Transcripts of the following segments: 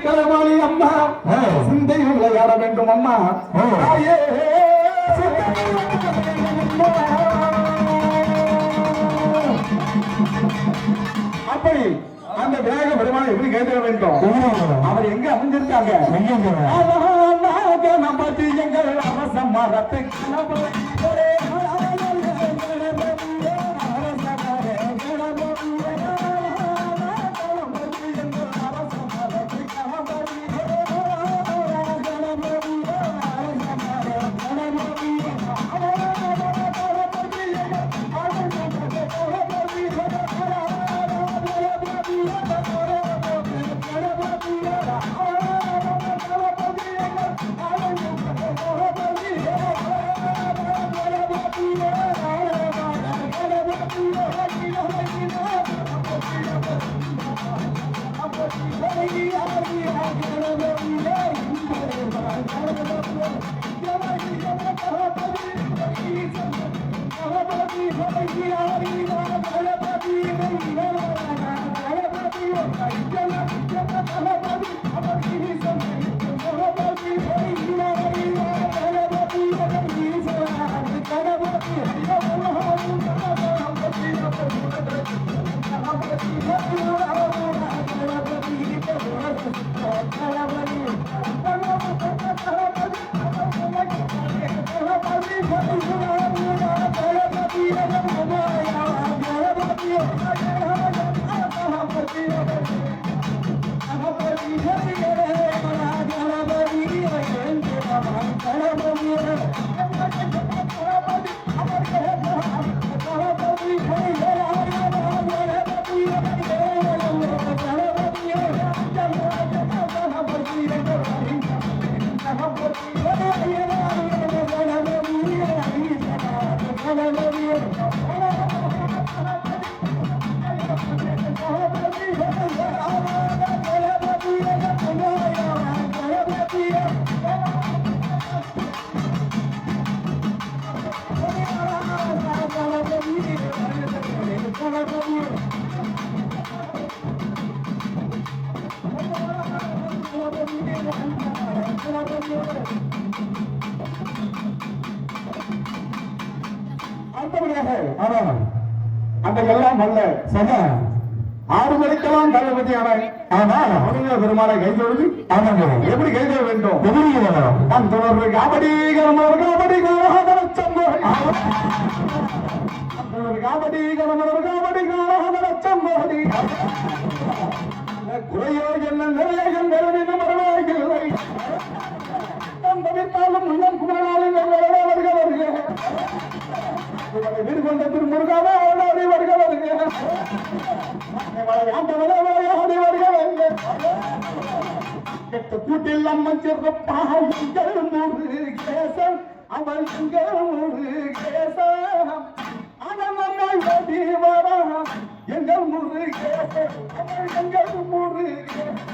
களவாணி அம்மா சிந்தை விளையாட வேண்டும் அம்மா. அப்படி அந்த விநாயக பெருமானை எப்படி கேட்க வேண்டும்? அவர் எங்க அமைஞ்சிருக்காங்க? எங்கள் அரச மரத்தை அந்த எல்லாம் அல்ல சதா 6 மணிக்கெல்லாம் தளபதி பெருமானை கைதொழுது எப்படி கைதொழ வேண்டும்? தன் தொடர்பு காபடி கரமர் காபடி காபடி கரமர் காபடி காபடி குறையோ என்ன நிறையம் நிறுவனம் வரவாயில்லை. தவிர்த்தாலும் உள்ளம் குமரனாலும் வருக வருக வீடு கொண்ட திருமுருகாவே ஓடாடி வருக வருக ஆண்டவரே வருக வருக கெட்ட கூட்டில் அம்மன் சிறப்பா எங்கள் முருகேசன் அவள் எங்கள் முருகேசன் அவன் நம்மை ஓடி வர எங்கள் முருகேசன் அவள் எங்கள் முருகேசன்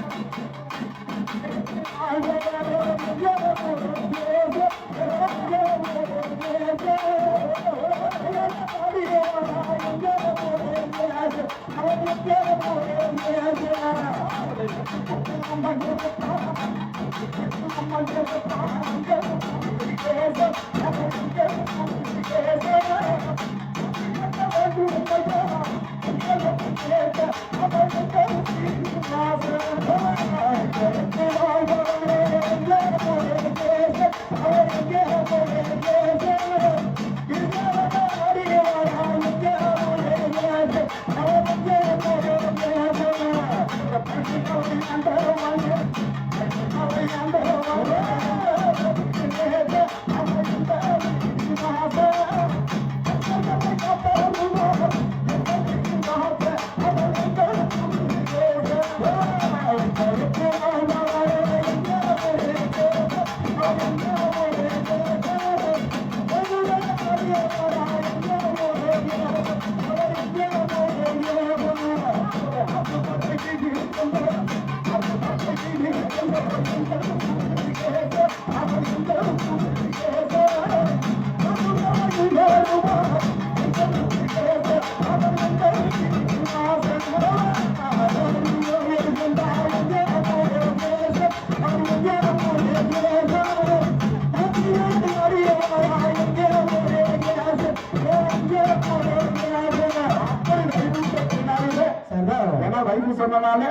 சொன்னனால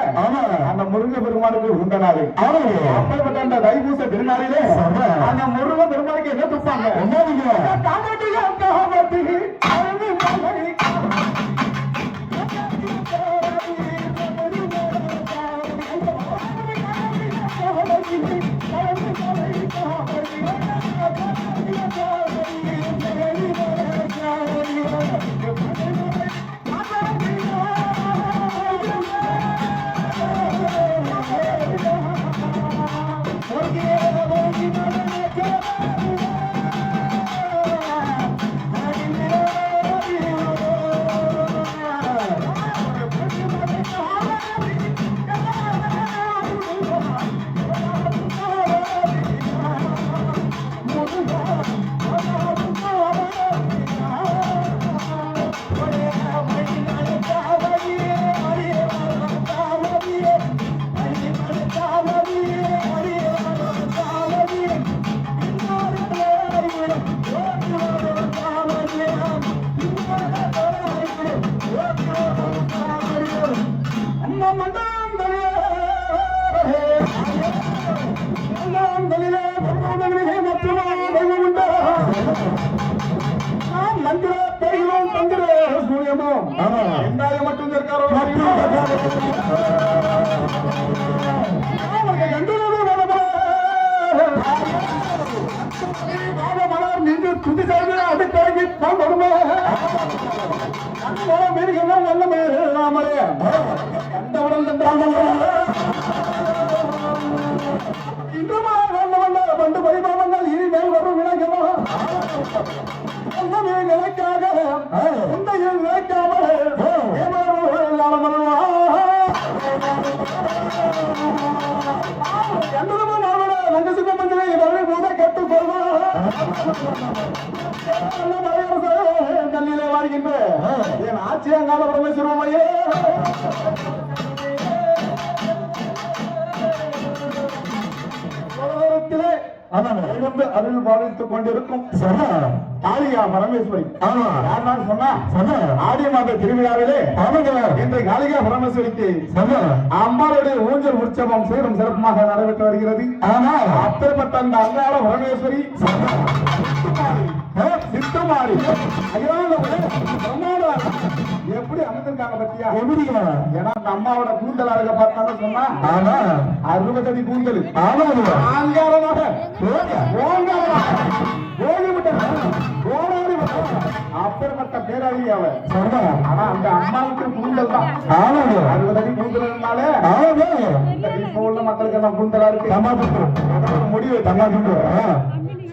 அந்த முருக பெருமானுக்கு உண்டனாரு அப்பேற்பட்ட அந்த தைப்பூச திருநாளிலே அந்த முருக பெருமானுக்கு என்ன துப்பாங்க மட்டும் இருக்காரோ நீங்க துதி செய்து அது தொடங்கி வருமே மீறுகெல்லாம் நல்ல நாமரே கண்டவுடன் இன்றுமா பண்டு பரிபாவங்கள் இனிமேல் வரும் விளக்கமா நிலைக்காக உண்மையில் நிலைக்காமல் கல்லிலே வாழ்கின்ற என் ஆட்சியங்கால பரமேஸ்வரமையே அருள் பாலித்துக் கொண்டிருக்கும் காளியா பரமேஸ்வரி சொன்னா ஆடி மாத திருவிழாவிலே இன்று காளிகா பரமேஸ்வரிக்கு அம்பாளுடைய ஊஞ்சல் உற்சவம் சீரும் சிறப்புமாக நடைபெற்று வருகிறது. ஆனால் அப்பேற்பட்ட அந்த அங்காள பரமேஸ்வரி சித்துமாரி எப்படி அமைந்திருக்காங்க பத்தியா? எப்படி? ஏன்னா அந்த அம்மாவோட கூந்தல் அழக பார்த்தாங்க சொன்னா 60 அடி கூந்தல் ஆங்காரமாக அப்பேற்பட்ட பேராளி அவன். ஆனா அந்த அம்மாவுக்கு கூந்தல் தான் 60 அடி கூந்தல்னால இப்ப உள்ள மக்களுக்கு எல்லாம் கூந்தலா இருக்கு. முடிவு தம்மா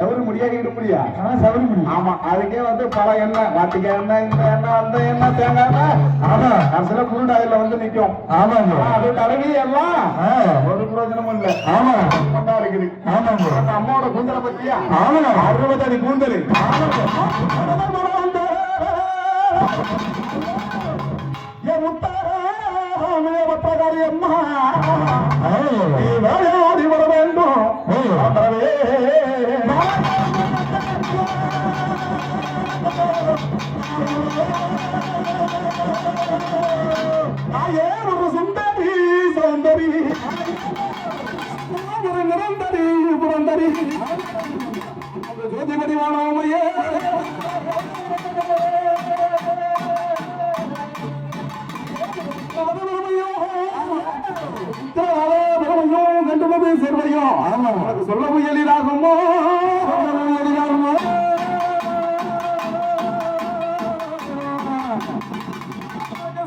சவுரி முடியாது இட முடியா? சவுரி முடியும். ஆமா, அதுக்கே வந்து பல எண்ணெய் வாட்டிக்க எண்ணெய், இந்த எண்ணெய், அந்த எண்ணெய், தேங்காய் எண்ணெய். ஆமா, கடைசியில குருடு ஆயில வந்து நிக்கும். ஆமா, அது தடவி எல்லாம் ஒரு பிரயோஜனமும் இல்ல. ஆமா, இருக்குது. ஆமா, அந்த அம்மாவோட கூந்தலை பத்தியா? ஆமா, 60 அடி கூந்தல். பத்திரகாரி அம்மா வேலையாடி வர வேண்டும். ஒரு சுந்தரி சௌந்தரி ஒரு நிரந்தரி புரந்தரி ஜோதிபதி வானோமையே கண்டுமது சேர்வையும் உனக்கு சொல்ல முயலிலாகுமோ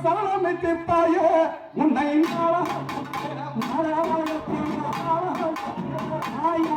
சரணமித்தாய உன்னை தாய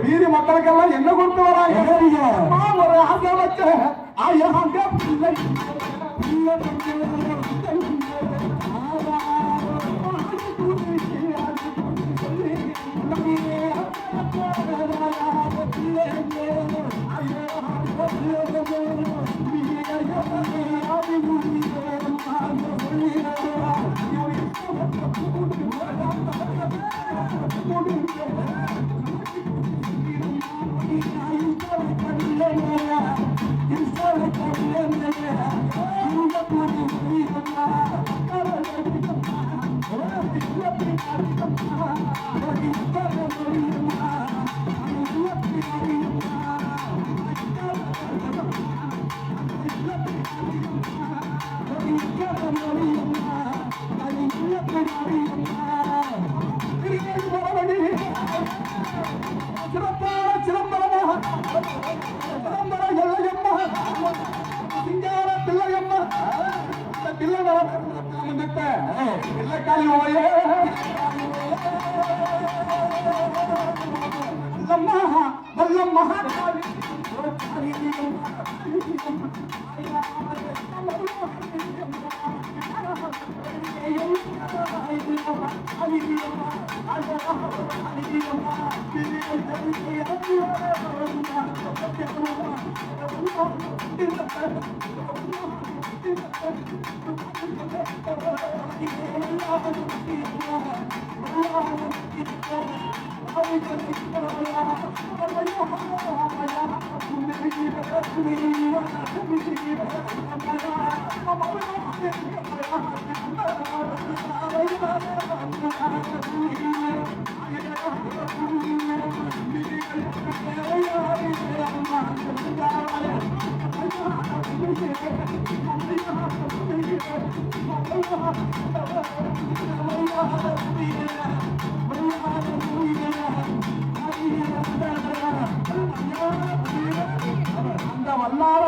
வீதி மக்களுக்கெல்லாம் என்ன கொடுத்து வராங்க ஒரு ஆசை வச்ச ஆயாங்க பிள்ளை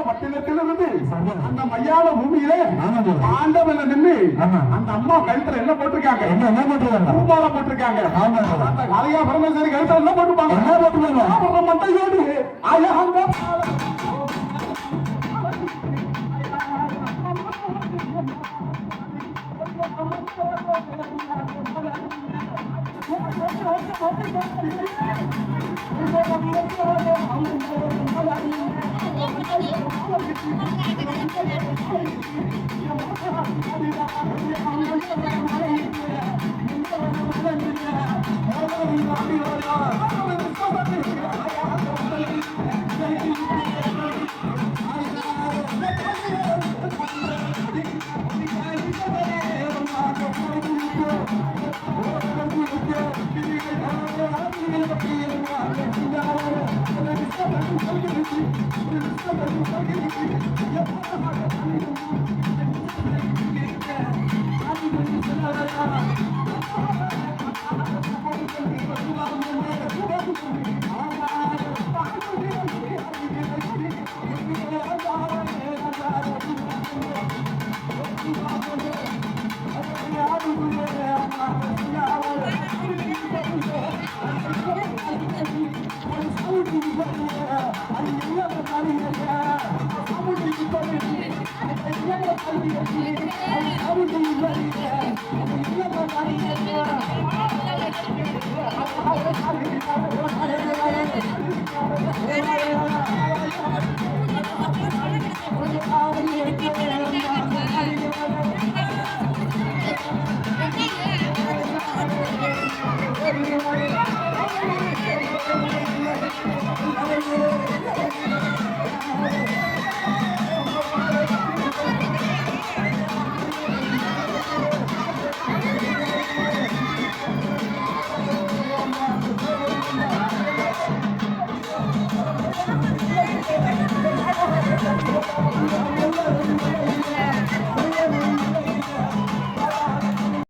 பட்டினத்திலிருந்து அந்த மையான பூமியிலே ஆண்டவன் நின்று அந்த அம்மா கழுத்துல என்ன போட்டிருக்காங்க என்ன போட்டிருக்காங்க பூமாலை போட்டிருக்காங்க அந்த காளியா பரமேஸ்வரி கழுத்துல என்ன போட்டிருப்பாங்க என்ன போட்டிருக்காங்க மண்டையோடு அழகாங்க Thank you.